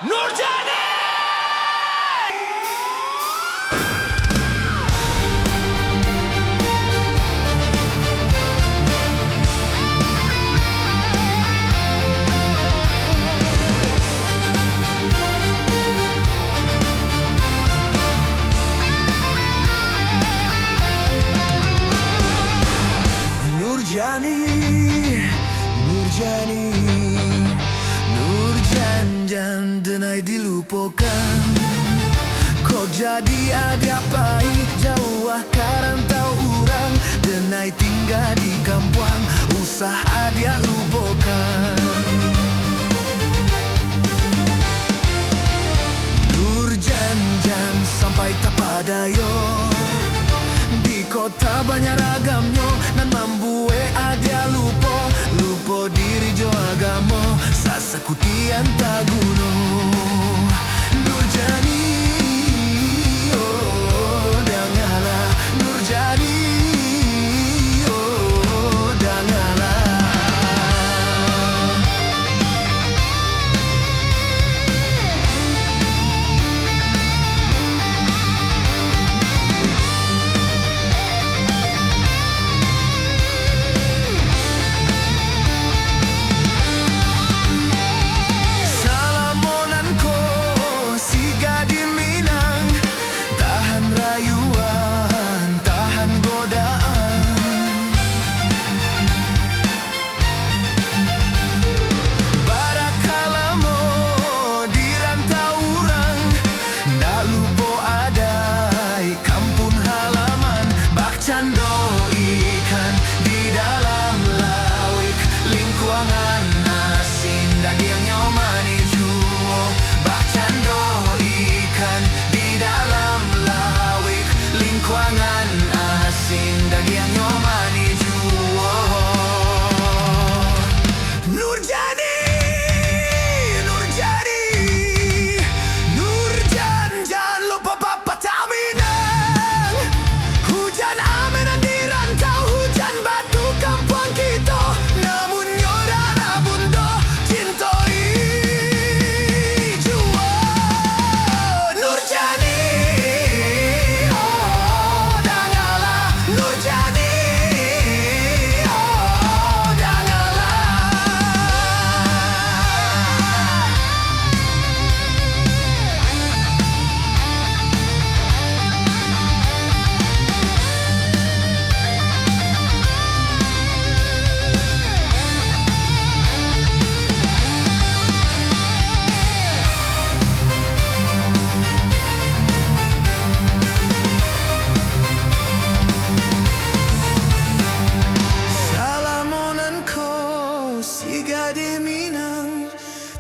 Nurjani! Nurjani, Nurjani, Nurjan denai dilupakan. Kau jadi agapai jauh karantau orang, denai tinggal di kampung usaha dia lupakan. Nurjan sampai tak padayo di kota banyak ragamnya, nan mambue ada lupo diri jo agamo sasakutian taguno. Nurjani, oh dangala, Nurjani, oh dangala.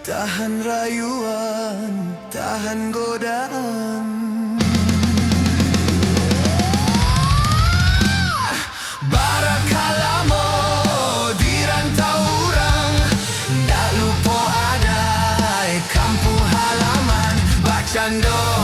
Tahan rayuan, tahan godaan. Barakalamo di rantau orang, tak lupa ada kampung halaman Bacando.